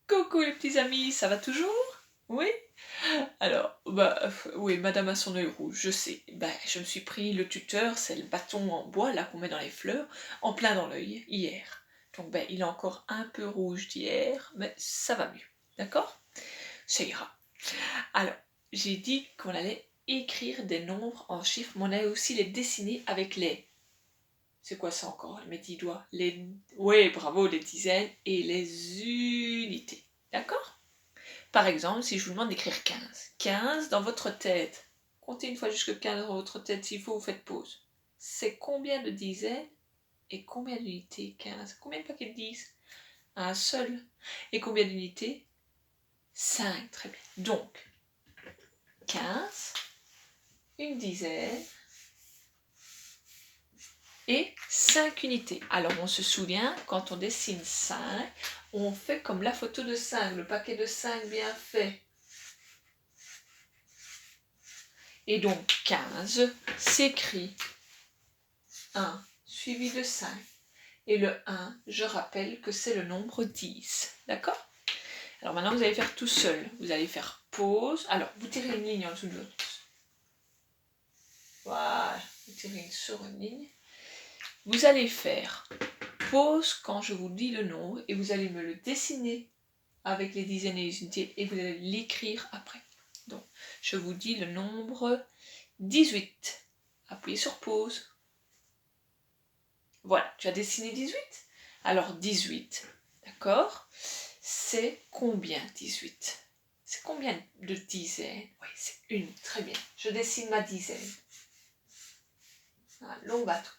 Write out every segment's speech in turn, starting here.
Coucou les petits amis, ça va toujours? Oui? Alors, oui, madame a son œil rouge, je sais. Je me suis pris le tuteur, c'est le bâton en bois là qu'on met dans les fleurs, en plein dans l'œil, hier. Donc il est encore un peu rouge d'hier, mais ça va mieux. D'accord? Ça ira. Alors, j'ai dit qu'on allait écrire des nombres en chiffres, mais on allait aussi les dessiner avec les... C'est quoi ça encore, mes 10 doigts? Oui, bravo, les dizaines et les unités. D'accord? Par exemple, si je vous demande d'écrire 15. 15 dans votre tête. Comptez une fois jusqu'à 15 dans votre tête, s'il faut, vous faites pause. C'est combien de dizaines et combien d'unités? 15. Combien de paquets de 10? Un seul. Et combien d'unités? 5. Très bien. Donc, 15, une dizaine et 5 unités. Alors, on se souvient, quand on dessine 5, on fait comme la photo de 5, le paquet de 5 bien fait. Et donc 15 s'écrit 1 suivi de 5. Et le 1, je rappelle que c'est le nombre 10. D'accord? Alors maintenant, vous allez faire tout seul. Vous allez faire pause. Alors, vous tirez une ligne en dessous de l'autre. Voilà, vous tirez sur une ligne. Vous allez faire pause quand je vous dis le nombre et vous allez me le dessiner avec les dizaines et les unités et vous allez l'écrire après. Donc, je vous dis le nombre 18. Appuyez sur pause. Voilà, tu as dessiné 18. Alors 18, d'accord? C'est combien 18? C'est combien de dizaines? Oui, c'est une, très bien. Je dessine ma dizaine. Un long bateau.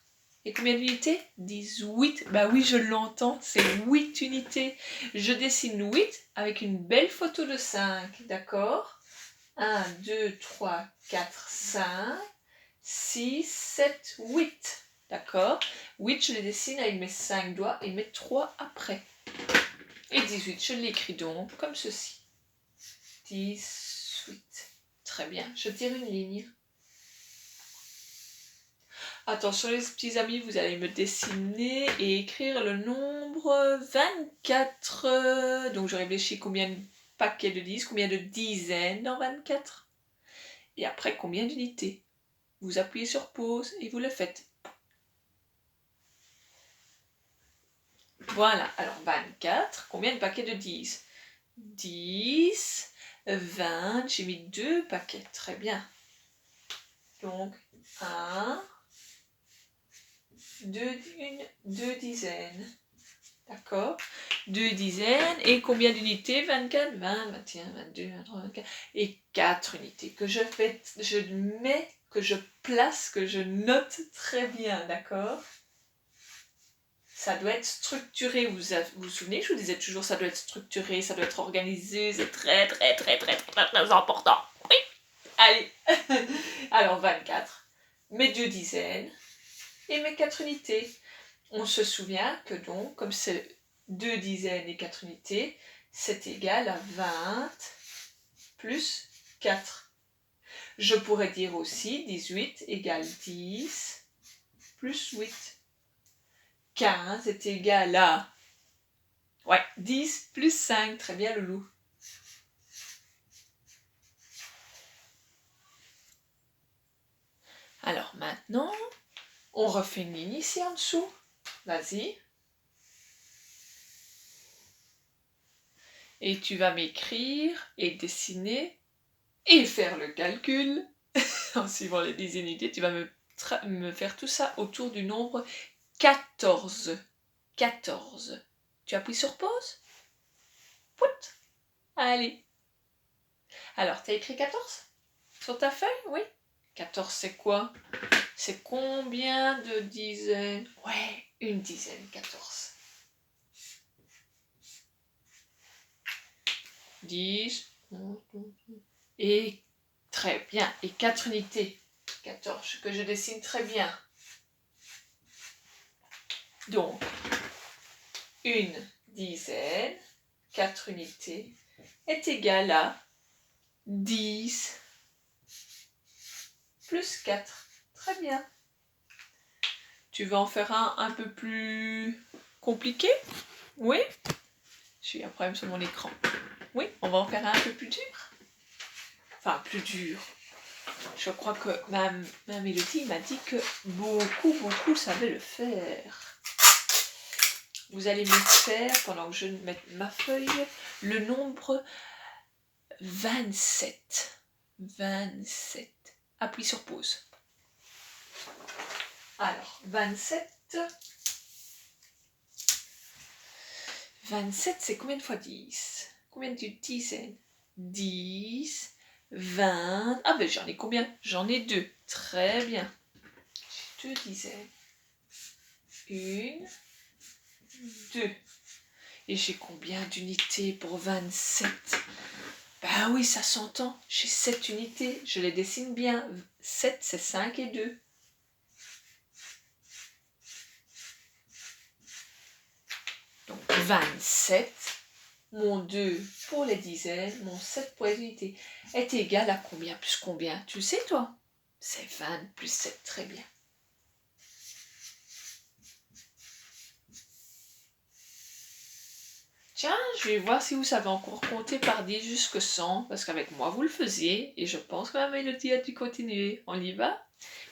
Et combien d'unités? 18. Bah oui, je l'entends, c'est 8 unités. Je dessine 8 avec une belle photo de 5, d'accord? 1, 2, 3, 4, 5, 6, 7, 8. D'accord? 8, je les dessine avec mes 5 doigts et mes 3 après. Et 18, je l'écris donc comme ceci. 18. Très bien, je tire une ligne. Attention les petits amis, vous allez me dessiner et écrire le nombre 24. Donc je réfléchis combien de paquets de 10, combien de dizaines dans 24. Et après combien d'unités. Vous appuyez sur pause et vous le faites. Voilà, alors 24, combien de paquets de 10? 10, 20, j'ai mis 2 paquets, très bien. Donc 1, 2 dizaines, d'accord? 2 dizaines, et combien d'unités? 24, 20, 21, 22, 23, 24, et 4 unités, que je mets, que je place, que je note très bien, d'accord? Ça doit être structuré, vous vous souvenez, je vous disais toujours, ça doit être structuré, ça doit être organisé, c'est très important. Oui, allez. Alors 24, mes 2 dizaines et mes 4 unités. On se souvient que donc, comme c'est 2 dizaines et 4 unités, c'est égal à 20 plus 4. Je pourrais dire aussi 18 égale 10 plus 8. 15 est égal à... Ouais, 10 plus 5. Très bien, Loulou. Alors maintenant, on refait une ligne ici en dessous. Vas-y. Et tu vas m'écrire et dessiner et faire le calcul. En suivant les 10 unités, tu vas me faire tout ça autour du nombre 14. 14. Tu appuies sur pause? Pout. Allez. Alors, tu as écrit 14 sur ta feuille? Oui. 14, c'est quoi? C'est combien de dizaines? Ouais, une dizaine, 14. 10. Et très bien. Et 4 unités. 14, que je dessine très bien. Donc, une dizaine, 4 unités, est égal à 10 plus 4. Très bien. Tu veux en faire un peu plus compliqué? Oui? j'ai eu un problème sur mon écran. Oui, on va en faire un peu plus dur. Enfin, plus dur. Je crois que ma Mélodie m'a dit que beaucoup savaient le faire. Vous allez me faire, pendant que je mette ma feuille, le nombre 27. 27. Appuie sur pause. Alors, 27. 27, c'est combien de fois 10? Combien de dizaines? 10, 20... Ah ben j'en ai combien? J'en ai 2. Très bien. J'ai 2 dizaines. 1, 2. Et j'ai combien d'unités pour 27? Bah oui, ça s'entend. J'ai 7 unités. Je les dessine bien. 7, c'est 5 et 2. Donc 27, mon 2 pour les dizaines, mon 7 pour les unités, est égal à combien plus combien? Tu le sais toi? C'est 20 plus 7, très bien. Tiens, je vais voir si vous savez encore compter par 10 jusqu'à 100, parce qu'avec moi vous le faisiez, et je pense que ma Mélodie a dû continuer. On y va?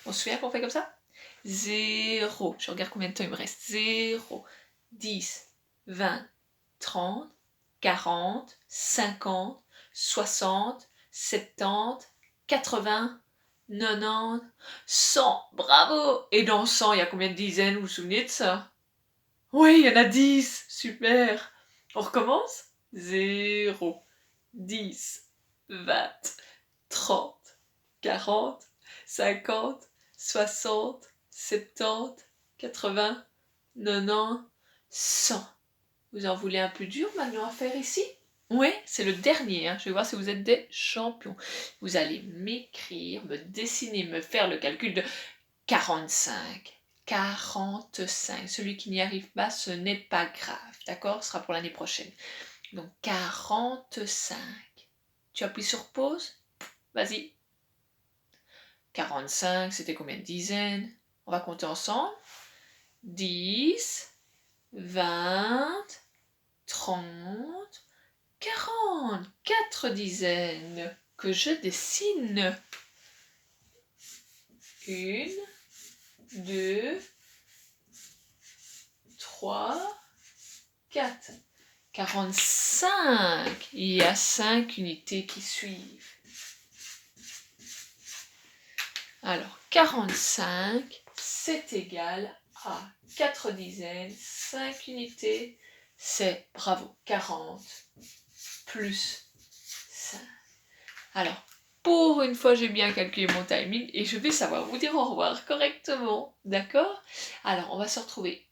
On se souvient qu'on fait comme ça? 0, je regarde combien de temps il me reste. 0, 10, 20, 30, 40, 50, 60, 70, 80, 90, 100. Bravo! Et dans 100, il y a combien de dizaines? Vous vous souvenez de ça? Oui, il y en a 10. Super. On recommence? 0, 10, 20, 30, 40, 50, 60, 70, 80, 90, 100. Vous en voulez un plus dur maintenant à faire ici? Oui, c'est le dernier. Je vais voir si vous êtes des champions. Vous allez m'écrire, me dessiner, me faire le calcul de 45. 45. Celui qui n'y arrive pas, ce n'est pas grave. D'accord? Ce sera pour l'année prochaine. Donc 45. Tu appuies sur pause? Vas-y. 45, c'était combien de dizaines? On va compter ensemble. 10, 20, 30, 40. 4 dizaines que je dessine. 1, 2, 3, 4. 45. Il y a 5 unités qui suivent. Alors, 45, c'est égal à 4 dizaines, 5 unités, c'est, bravo, 40 plus 5. Alors, pour une fois, j'ai bien calculé mon timing et je vais savoir vous dire au revoir correctement, d'accord? Alors, on va se retrouver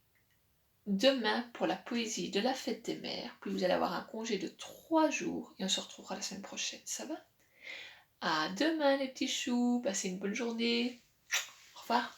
demain pour la poésie de la fête des mères, puis vous allez avoir un congé de 3 jours et on se retrouvera la semaine prochaine, ça va? À demain les petits choux, passez une bonne journée, au revoir.